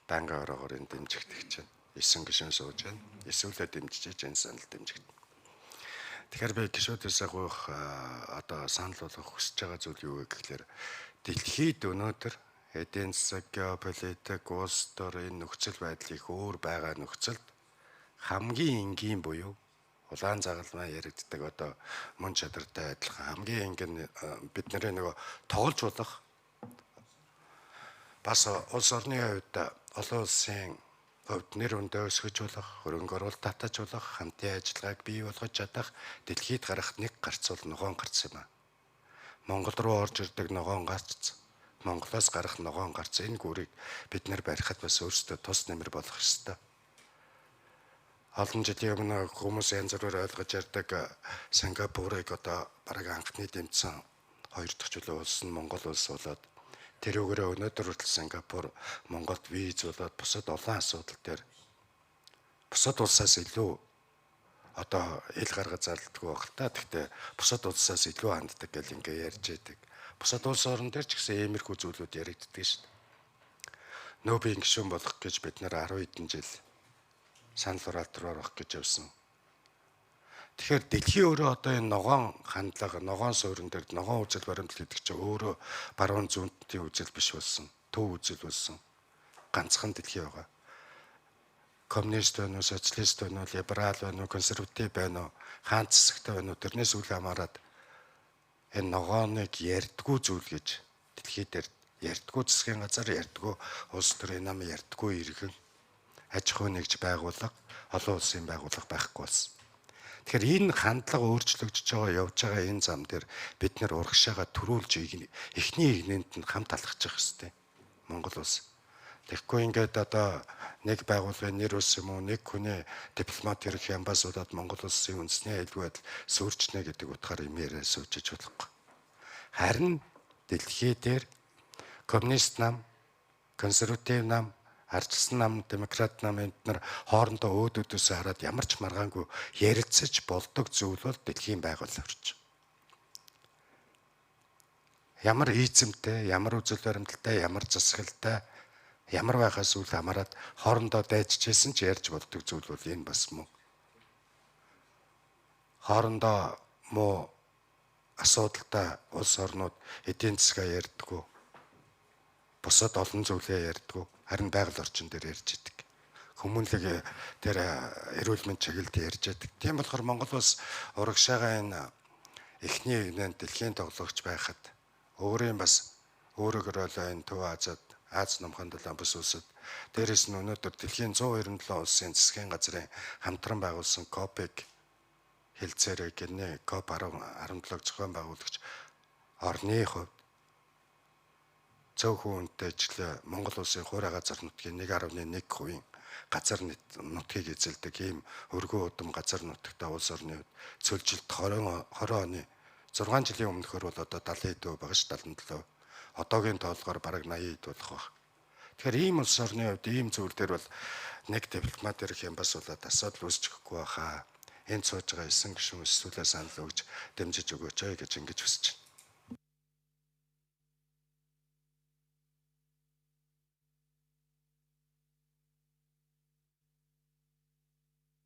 данга ороогоор энэ дэмжигдэх чинь 9 гишүүн сууж байна. Эсвэл дэмжиж энэ санал дэмжигдэнэ. Тэгэхээр би гишүүдээс агуулх одоо санал болгох хүсэж байгаа зүйл юу вэ гэхээр дэлхийд өнөөдөр эдийн засаг, геополитик, улс төр энэ нөхцөл байдал их өөр байгаа нөхцөлд хамгийн энгийн буюу улаан загалмай яригддаг одоо мөн чадвартай адилхан хамгийн энгийн бид нэрээ нөгөө тоглож болох бас улс орны хувьд олон улсын хувьд нэр өндөө өсгөж болох, хөрөнгө оруулалт татаж болох, хамтын ажиллагааг бий болгож чадах дэлхийд гарах нэг гарц бол ногоон гарц юм аа. Монгол руу орж ирдэг ногоон гарц, Монголоос гарах ногоон гарц энэ гүрийг бид нар барихад бас өөрсдөө тус нэмэр болох ёстой. Олон жилийн өмнө хүмүүс янз бүрээр ойлгож ярьдаг Сингапурыг одоо бараг анхны дэмжсэн хоёр дахь чөлөө улс нь Монгол улс болоод тэрүүгээрээ өнөөдөр хүртэл Сингапур Монголд виз болоод бусад олон асуудал дээр бусад улсаас илүү одоо ил гаргаж зарлдаггүй байх та. Гэхдээ бусад улсаас илүү ханддаг гэл ингээ ярьж байдаг. Бусад улс орн дээр ч гэсэн иймэрхүү зүйлүүд яригддаг шүү дээ. Нобелийн гишүүн болох гэж бид нар 10 хэдэн жил санал хураалтаар авах гэж явсан. Тэгэхээр дэлхийн өөрөө одоо энэ ногоон хандлага, ногоон суурин дээр ногоон үзэл баримтлал гэдэг чинь өөрөө баруун зүүнтийн үзэл биш болсон. Төв үзэл болсон. Ганцхан дэлхий байгаа. Коммунист байна уу, социалист байна уу, либерал байна уу, консерватив байна уу, хаан засагтай байна уу, тэрнээс үл хамааран энэ ногооныг ярьдггүй зүйл гэж дэлхий дээр ярьдггүй засгийн газар ярьдггүй улс төрийн нам ярьдггүй иргэн аж ахуй нэгж байгууллага, олон улсын байгууллага байхгүй болсон. Тэгэхээр энэ хандлага өөрчлөгдөж байгаа явж байгаа энэ зам дээр бид нэр урагшаага төрүүлж эхний игнэнд нь хамт алхах хэрэгтэй. Монгол улс. Тэгэхгүй ингээд одоо нэг байгууллагын нэр ус юм уу, нэг хүний дипломат ирэх амбассадад Монгол улсын үндэсний аюулгүй байдал сүрчнэ гэдэг утгаар юм яриа сууж болохгүй. Харин дэлхий дээр коммунист нам, консерватив нам, ардчилсан нам, демократ нам энд нар хоорондоо өөдөөдөөс хараад ямар ч маргаангүй ярилцаж болдог зүйл бол дэлхийн байгууллага орч. Ямар ийзэмтэй, ямар үзэл баримталтай, ямар засаглалтай, ямар байхаас үл хамааран хоорондоо дайжчихсэн ч ярьж болдог зүйл бол энэ бас мөн. Хоорондоо муу асуудалтай улс орнууд эдийн засгаа ярьдаггүй. Бусад олон зүйлээ ярьдаггүй. Харин байгаль орчин дээр ярьж идэг. Хүмүүнлэг дээр эрүүл мэнд чиглэлд ярьж идэг. Тийм болохоор Монгол улс урагшаага энэ эхний игнэнд дэлхийн тоглогч байхад өөрийн бас өөрөөр энэ Төв Азиад Аз номхон долоон бүс улсад дээрээс нь өнөөдөр дэлхийн 197 улсын засгийн газрын хамтран байгуулсан КОП-ыг хэлцээрэй гэнэ КОП 17 зохион байгуулагч орны хувьд цөөхөн үнэтэйчлээ Монгол улсын хуурай газар нутгийн 1.1% газар нутгийг эзэлдэг ийм өргөө удам газар нутагтай улс орны хувьд цөлжилт 20 оны 6 жилийн өмнөхөр бол одоо 70% байгаа ш 77%. Одоогийн тоолгоор бараг 80% болох баг. Тэгэхээр ийм улс орны хувьд ийм зүйл дээр бол нэг дипломат ирэх юм бас болоод асуудал үүсчихгүй байхаа. Энд сууж байгаа 9 гишүүн өсвөлээ санал өгж дэмжиж өгөөч гэж ингэж хүсэж байна.